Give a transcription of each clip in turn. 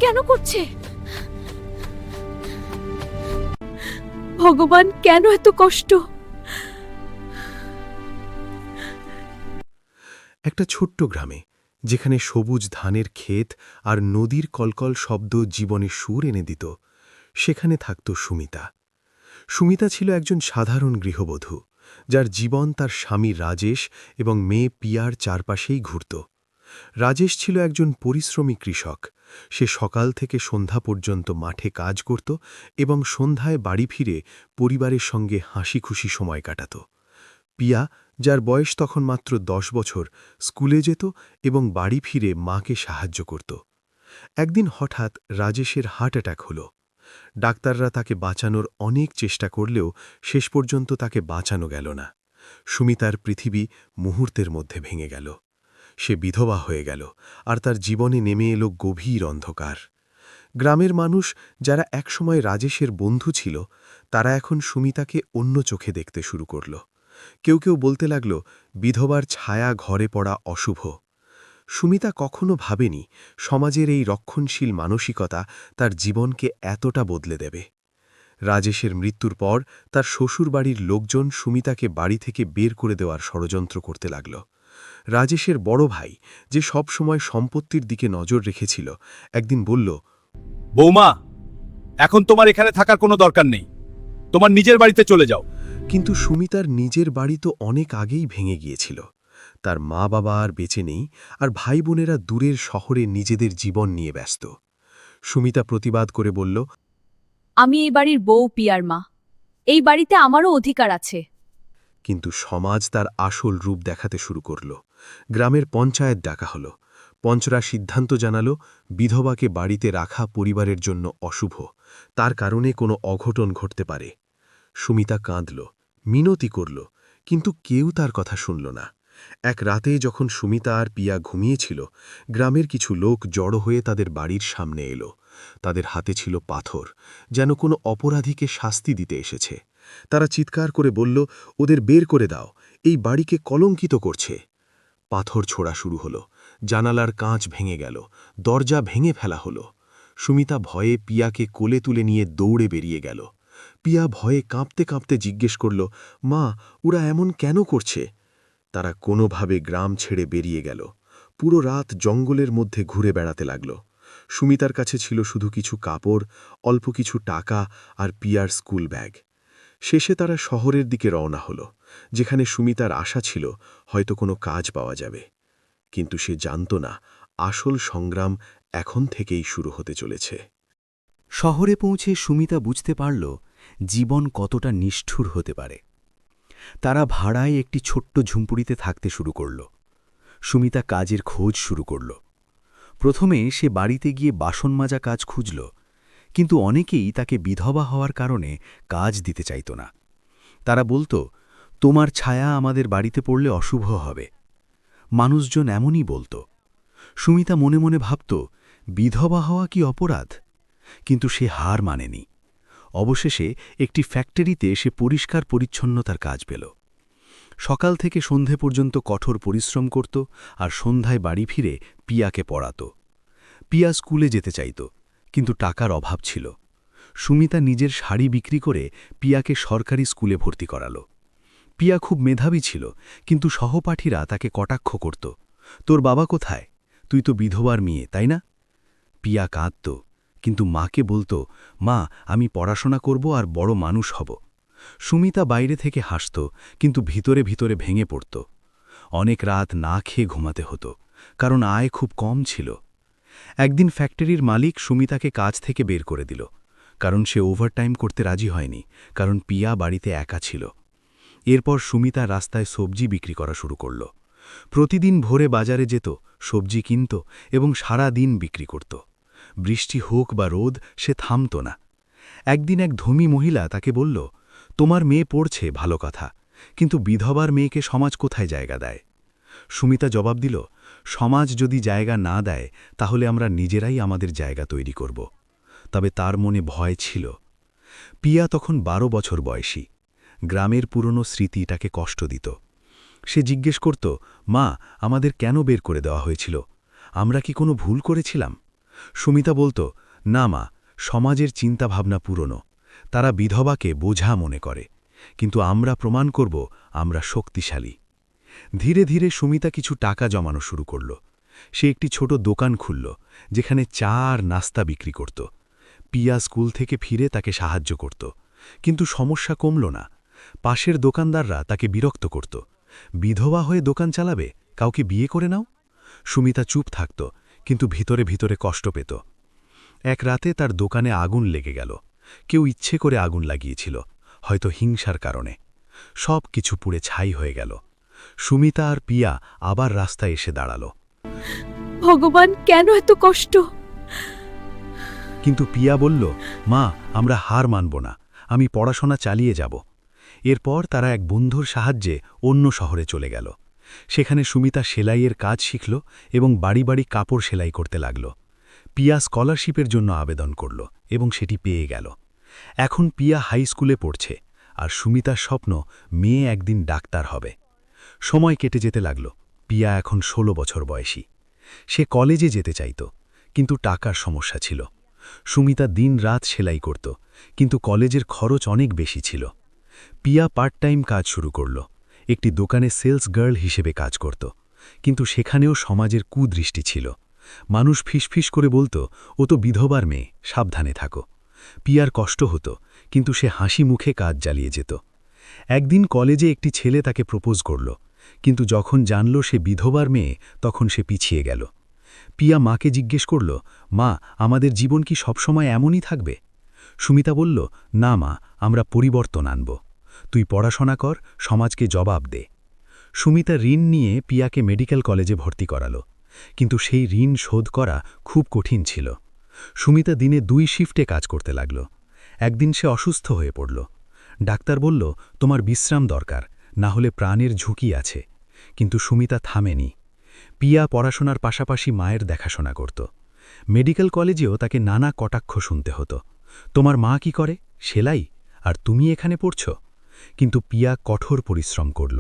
কেন করছে? ভগবান, কেন এত কষ্ট? একটা ছোট্ট গ্রামে, যেখানে সবুজ ধানের ক্ষেত আর নদীর কলকল শব্দ জীবনে সুর এনে দিত, সেখানে থাকত সুমিতা। সুমিতা ছিল একজন সাধারণ গৃহবধূ, যার জীবন তার স্বামী রাজেশ এবং মেয়ে পিয়ার চারপাশেই ঘুরত। রাজেশ ছিল একজন পরিশ্রমী কৃষক। সে সকাল থেকে সন্ধ্যা পর্যন্ত মাঠে কাজ করত এবং সন্ধ্যায় বাড়ি ফিরে পরিবারের সঙ্গে হাসি খুশি সময় কাটাত। পিয়া, যার বয়স তখন মাত্র 10 বছর, স্কুলে যেত এবং বাড়ি ফিরে মাকে সাহায্য করত। একদিন হঠাৎ রাজেশের হার্ট অ্যাটাক হল। ডাক্তাররা তাকে বাঁচানোর অনেক চেষ্টা করলেও শেষ পর্যন্ত তাকে বাঁচানো গেল না। সুমিতার পৃথিবী মুহূর্তের মধ্যে ভেঙে গেল। সে বিধবা হয়ে গেল, আর তার জীবনে নেমে এলো গভীর অন্ধকার। গ্রামের মানুষ, যারা একসময় রাজেশের বন্ধু ছিল, তারা এখন সুমিতাকে অন্য চোখে দেখতে শুরু করল। কেউ কেউ বলতে লাগল, বিধবার ছায়া ঘরে পড়া অশুভ। সুমিতা কখনো ভাবেনি সমাজের এই রক্ষণশীল মানসিকতা তার জীবনকে এতটা বদলে দেবে। রাজেশের মৃত্যুর পর তার শ্বশুরবাড়ির লোকজন সুমিতাকে বাড়ি থেকে বের করে দেওয়ার ষড়যন্ত্র করতে লাগল। রাজেশের বড় ভাই, যে সব সময় সম্পত্তির দিকে নজর রেখেছিল, একদিন বলল, বৌমা, এখন তোমার এখানে থাকার কোনো দরকার নেই, তোমার নিজের বাড়িতে চলে যাও। কিন্তু সুমিতার নিজের বাড়ি তো অনেক আগেই ভেঙে গিয়েছিল। তার মা বাবা আর বেঁচে নেই, আর ভাই বোনেরা দূরের শহরে নিজেদের জীবন নিয়ে ব্যস্ত। সুমিতা প্রতিবাদ করে বলল, আমি এই বাড়ির বউ, পিয়ার মা। এই বাড়িতে আমারও অধিকার আছে। কিন্তু সমাজ তার আসল রূপ দেখাতে শুরু করল। গ্রামের পঞ্চায়েত ডাকা হল। পঞ্চরা সিদ্ধান্ত জানালো, বিধবাকে বাড়িতে রাখা পরিবারের জন্য অশুভ, তার কারণে কোনো অঘটন ঘটতে পারে। সুমিতা কাঁদল, মিনতি করল, কিন্তু কেউ তার কথা শুনল না। এক রাতে যখন সুমিতা আর পিয়া ঘুমিয়েছিল, গ্রামের কিছু লোক জড়ো হয়ে তাদের বাড়ির সামনে এলো। তাদের হাতে ছিল পাথর, যেন কোনো অপরাধীকে শাস্তি দিতে এসেছে। তারা চিৎকার করে বলল, ওদের বের করে দাও, এই বাড়িকে কলঙ্কিত করছে। পাথর ছোড়া শুরু হলো, জানালার কাঁচ ভেঙে গেল, দরজা ভেঙে ফেলা হলো। সুমিতা ভয়ে পিয়াকে কোলে তুলে নিয়ে দৌড়ে বেরিয়ে গেল। পিয়া ভয়ে কাঁপতে কাঁপতে জিজ্ঞেস করল, মা, ওরা এমন কেন করছে? তারা কোনোভাবে গ্রাম ছেড়ে বেরিয়ে গেল। পুরো রাত জঙ্গলের মধ্যে ঘুরে বেড়াতে লাগল। সুমিতার কাছে ছিল শুধু কিছু কাপড়, অল্প কিছু টাকা আর পিয়ার স্কুল ব্যাগ। শেষে তারা শহরের দিকে রওনা হল, যেখানে সুমিতার আশা ছিল হয়তো কোনো কাজ পাওয়া যাবে। কিন্তু সে জানত না, আসল সংগ্রাম এখন থেকেই শুরু হতে চলেছে। শহরে পৌঁছে সুমিতা বুঝতে পারল জীবন কতটা নিষ্ঠুর হতে পারে। তারা ভাড়ায় একটি ছোট্ট ঝুমপুরিতে থাকতে শুরু করল। সুমিতা কাজের খোঁজ শুরু করল। প্রথমে সে বাড়িতে গিয়ে বাসন মাজা কাজ খুঁজল, কিন্তু অনেকেই তাকে বিধবা হওয়ার কারণে কাজ দিতে চাইত না। তারা বলত, তোমার ছায়া আমাদের বাড়িতে পড়লে অশুভ হবে। মানুষজন এমনই বলত। সুমিতা মনে মনে ভাবত, বিধবা হওয়া কি অপরাধ? কিন্তু সে হার মানেনি। অবশেষে একটি ফ্যাক্টরিতে সে পরিষ্কার পরিচ্ছন্নতার কাজ পেল। সকাল থেকে সন্ধে পর্যন্ত কঠোর পরিশ্রম করত, আর সন্ধ্যায় বাড়ি ফিরে পিয়াকে পড়াত। পিয়া স্কুলে যেতে চাইত, কিন্তু টাকার অভাব ছিল। সুমিতা নিজের শাড়ি বিক্রি করে পিয়াকে সরকারি স্কুলে ভর্তি করাল। পিয়া খুব মেধাবী ছিল, কিন্তু সহপাঠীরা তাকে কটাক্ষ করত, তোর বাবা কোথায়? তুই তো বিধবার মেয়ে, তাই না? পিয়া কাঁদত, কিন্তু মাকে বলত, মা, আমি পড়াশোনা করব আর বড় মানুষ হব। সুমিতা বাইরে থেকে হাসত, কিন্তু ভিতরে ভিতরে ভেঙে পড়ত। অনেক রাত না খেয়ে ঘুমাতে হতো, কারণ আয় খুব কম ছিল। একদিন ফ্যাক্টরির মালিক সুমিতাকে কাজ থেকে বের করে দিল, কারণ সে ওভারটাইম করতে রাজি হয়নি, কারণ পিয়া বাড়িতে একা ছিল। এরপর সুমিতা রাস্তায় সবজি বিক্রি করা শুরু করল। প্রতিদিন ভোরে বাজারে যেত, সবজি কিনত এবং সারা দিন বিক্রি করত। বৃষ্টি হোক বা রোদ, সে থামত না। একদিন এক ধনী মহিলা তাকে বলল, তোমার মেয়ে পড়ছে, ভালো কথা, কিন্তু বিধবার মেয়েকে সমাজ কোথায় জায়গা দেয়? সুমিতা জবাব দিল, সমাজ যদি জায়গা না দেয়, তাহলে আমরা নিজেরাই আমাদের জায়গা তৈরি করব। তবে তার মনে ভয় ছিল। পিয়া তখন 12 বছর বয়সী। গ্রামের পুরনো স্মৃতি তাকে কষ্ট দিত। সে জিজ্ঞেস করত, মা, আমাদের কেন বের করে দেওয়া হয়েছিল? আমরা কি কোনো ভুল করেছিলাম? সুমিতা বলতো, না মা, সমাজের চিন্তাভাবনা পুরনো, তারা বিধবাকে বোঝা মনে করে, কিন্তু আমরা প্রমাণ করব আমরা শক্তিশালী। ধীরে ধীরে সুমিতা কিছু টাকা জমানো শুরু করল। সে একটি ছোট দোকান খুলল, যেখানে চা আর নাস্তা বিক্রি করত। পিয়া স্কুল থেকে ফিরে তাকে সাহায্য করত, কিন্তু সমস্যা কমল না। পাশের দোকানদাররা তাকে বিরক্ত করত। বিধবা হয়ে দোকান চালাবে, কাউকে বিয়ে করে নাও। সুমিতা চুপ থাকত, কিন্তু ভিতরে ভিতরে কষ্ট পেত। এক রাতে তার দোকানে আগুন লেগে গেল। কেউ ইচ্ছে করে আগুন লাগিয়েছিল, হয়তো হিংসার কারণে। সব কিছু পুড়ে ছাই হয়ে গেল। সুমিতা আর পিয়া আবার রাস্তায় এসে দাঁড়াল। ভগবান, কেন এত কষ্ট? কিন্তু পিয়া বলল, মা, আমরা হার মানব না, আমি পড়াশোনা চালিয়ে যাব। এরপর তারা এক বন্ধুর সাহায্যে অন্য শহরে চলে গেল। সেখানে সুমিতা সেলাইয়ের কাজ শিখল এবং বাড়ি বাড়ি কাপড় সেলাই করতে লাগল। পিয়া স্কলারশিপের জন্য আবেদন করল এবং সেটি পেয়ে গেল। এখন পিয়া হাই স্কুলে পড়ছে, আর সুমিতার স্বপ্ন মেয়ে একদিন ডাক্তার হবে। সময় কেটে যেতে লাগল। পিয়া এখন 16 বছর বয়সী। সে কলেজে যেতে চাইত, কিন্তু টাকার সমস্যা ছিল। সুমিতা দিন রাত সেলাই করত, কিন্তু কলেজের খরচ অনেক বেশি ছিল। পিয়া পার্ট টাইম কাজ শুরু করল। একটি দোকানে সেলস গার্ল হিসেবে কাজ করত, কিন্তু সেখানেও সমাজের কুদৃষ্টি ছিল। মানুষ ফিসফিস করে বলতো, ও তো বিধবার মেয়ে, সাবধানে থাকো। পিয়ার কষ্ট হতো, কিন্তু সে হাসি মুখে কাজ চালিয়ে যেত। একদিন কলেজে একটি ছেলে তাকে প্রপোজ করল, কিন্তু যখন জানল সে বিধবার মেয়ে, তখন সে পিছিয়ে গেল। পিয়া মাকে জিজ্ঞেস করল, মা, আমাদের জীবন কি সবসময় এমনই থাকবে? সুমিতা বলল, না মা, আমরা পরিবর্তন আনব। তুই পড়াশোনা কর, সমাজকে জবাব দে। সুমিতা ঋণ নিয়ে পিয়াকে মেডিকেল কলেজে ভর্তি করাল, কিন্তু সেই ঋণ শোধ করা খুব কঠিন ছিল। সুমিতা দিনে 2 শিফটে কাজ করতে লাগল। একদিন সে অসুস্থ হয়ে পড়ল। ডাক্তার বলল, তোমার বিশ্রাম দরকার, না হলে প্রাণের ঝুঁকি আছে। কিন্তু সুমিতা থামেনি। পিয়া পড়াশোনার পাশাপাশি মায়ের দেখাশোনা করত। মেডিকেল কলেজেও তাকে নানা কটাক্ষ শুনতে হতো। তোমার মা কি করে? সেলাই। আর তুমি এখানে পড়ছ? কিন্তু পিয়া কঠোর পরিশ্রম করল।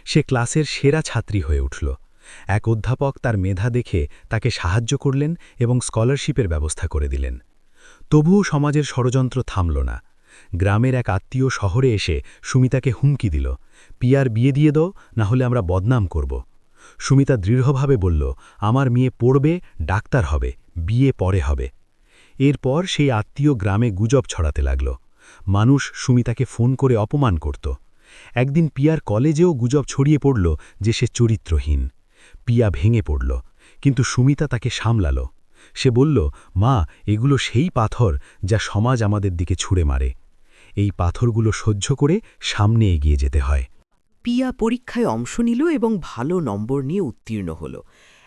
সে ক্লাসের সেরা ছাত্রী হয়ে উঠল। এক অধ্যাপক তার মেধা দেখে তাকে সাহায্য করলেন এবং স্কলারশিপের ব্যবস্থা করে দিলেন। তবুও সমাজের ষড়যন্ত্র থামল না। গ্রামের এক আত্মীয় শহরে এসে সুমিতাকে হুমকি দিল, পিয়ার বিয়ে দিয়ে দাও, না হলে আমরা বদনাম করব। সুমিতা দৃঢ়ভাবে বলল, আমার মেয়ে পড়বে, ডাক্তার হবে, বিয়ে পরে হবে। এরপর সেই আত্মীয় গ্রামে গুজব ছড়াতে লাগল। মানুষ সুমিতাকে ফোন করে অপমান করত। একদিন পিয়ার কলেজেও গুজব ছড়িয়ে পড়ল যে সে চরিত্রহীন। পিয়া ভেঙে পড়ল, কিন্তু সুমিতা তাকে সামলাল। সে বলল, মা, এগুলো সেই পাথর যা সমাজ আমাদের দিকে ছুঁড়ে মারে। এই পাথরগুলো সহ্য করে সামনে এগিয়ে যেতে হয়। পিয়া পরীক্ষায় অংশ নিল এবং ভালো নম্বর নিয়ে উত্তীর্ণ হল।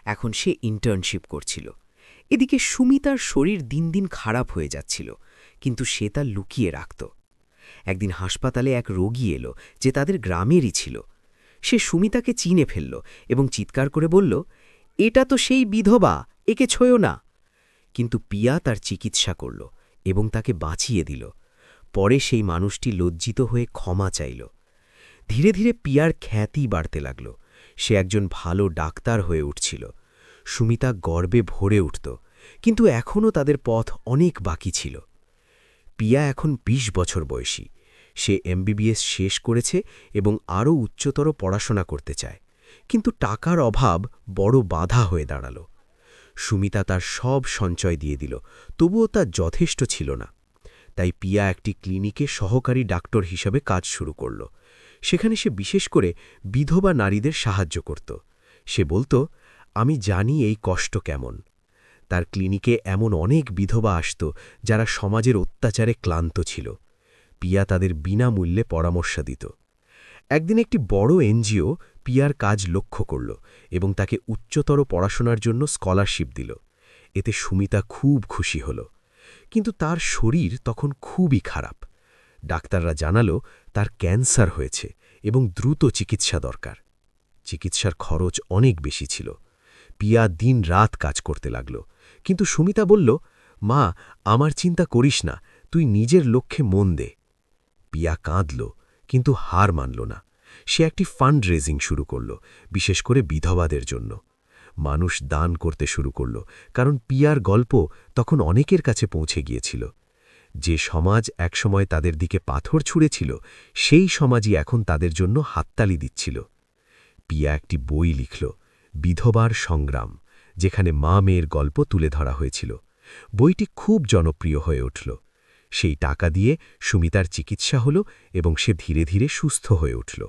এখন সে ইন্টার্নশিপ করছিল। এদিকে সুমিতার শরীর দিন দিন খারাপ হয়ে যাচ্ছিল, কিন্তু সে তা লুকিয়ে রাখত। একদিন হাসপাতালে এক রোগী এলো যে তাদের গ্রামেরই ছিল। সে সুমিতাকে চিনে ফেলল এবং চিৎকার করে বলল, এটা তো সেই বিধবা, একে ছোঁয়ো না। কিন্তু পিয়া তার চিকিৎসা করল এবং তাকে বাঁচিয়ে দিল। পরে সেই মানুষটি লজ্জিত হয়ে ক্ষমা চাইল। ধীরে ধীরে পিয়ার খ্যাতি বাড়তে লাগল। সে একজন ভালো ডাক্তার হয়ে উঠছিল। সুমিতা গর্বে ভরে উঠত, কিন্তু এখনও তাদের পথ অনেক বাকি ছিল। পিয়া এখন 20 বছর বয়সী। সে MBBS শেষ করেছে এবং আরও উচ্চতর পড়াশোনা করতে চায়, কিন্তু টাকার অভাব বড় বাধা হয়ে দাঁড়াল। সুমিতা তার সব সঞ্চয় দিয়ে দিল, তবুও তা যথেষ্ট ছিল না। তাই পিয়া একটি ক্লিনিকে সহকারী ডাক্তার হিসাবে কাজ শুরু করল। সেখানে সে বিশেষ করে বিধবা নারীদের সাহায্য করত। সে বলত, আমি জানি এই কষ্ট কেমন। তার ক্লিনিকে এমন অনেক বিধবা আসত যারা সমাজের অত্যাচারে ক্লান্ত ছিল। পিয়া তাদের বিনামূল্যে পরামর্শ দিত। একদিন একটি বড় NGO পিয়ার কাজ লক্ষ্য করল এবং তাকে উচ্চতর পড়াশোনার জন্য স্কলারশিপ দিল। এতে সুমিতা খুব খুশি হল, কিন্তু তার শরীর তখন খুবই খারাপ। ডাক্তাররা জানালো তার ক্যান্সার হয়েছে এবং দ্রুত চিকিৎসা দরকার। চিকিৎসার খরচ অনেক বেশি ছিল। পিয়া দিন রাত কাজ করতে লাগল, কিন্তু সুমিতা বলল, মা, আমার চিন্তা করিস না, তুই নিজের লক্ষ্যে মন দে। পিয়া কাঁদল, কিন্তু হার মানল না। সে একটি ফান্ড রেজিং শুরু করল, বিশেষ করে বিধবাদের জন্য। মানুষ দান করতে শুরু করল, কারণ পিয়ার গল্প তখন অনেকের কাছে পৌঁছে গিয়েছিল। যে সমাজ একসময় তাদের দিকে পাথর ছুঁড়েছিল, সেই সমাজই এখন তাদের জন্য হাততালি দিচ্ছিল। পিয়া একটি বই লিখল, বিধবার সংগ্রাম, যেখানে মা মেয়ের গল্প তুলে ধরা হয়েছিল। বইটি খুব জনপ্রিয় হয়ে উঠল। সেই টাকা দিয়ে সুমিতার চিকিৎসা হল এবং সে ধীরে ধীরে সুস্থ হয়ে উঠল।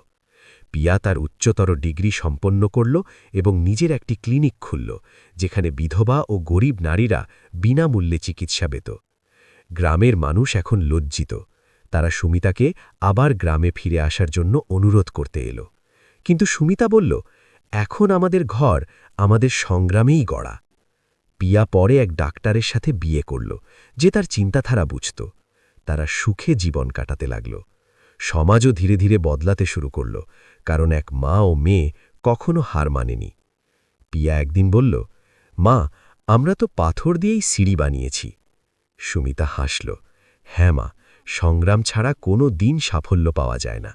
পিয়া তার উচ্চতর ডিগ্রি সম্পন্ন করল এবং নিজের একটি ক্লিনিক খুলল, যেখানে বিধবা ও গরিব নারীরা বিনামূল্যে চিকিৎসা পেত। গ্রামের মানুষ এখন লজ্জিত। তারা সুমিতাকে আবার গ্রামে ফিরে আসার জন্য অনুরোধ করতে এলো। কিন্তু সুমিতা বলল, এখন আমাদের ঘর আমাদের সংগ্রামেই গড়া। পিয়া পরে এক ডাক্তারের সাথে বিয়ে করল, যে তার চিন্তাধারা বুঝত। তারা সুখে জীবন কাটাতে লাগল। সমাজও ধীরে ধীরে বদলাতে শুরু করল, কারণ এক মা ও মেয়ে কখনো হার মানেনি। পিয়া একদিন বলল, মা, আমরা তো পাথর দিয়েই সিঁড়ি বানিয়েছি। সুমিতা হাসল, হ্যাঁ মা, সংগ্রাম ছাড়া কোনো দিন সাফল্য পাওয়া যায় না।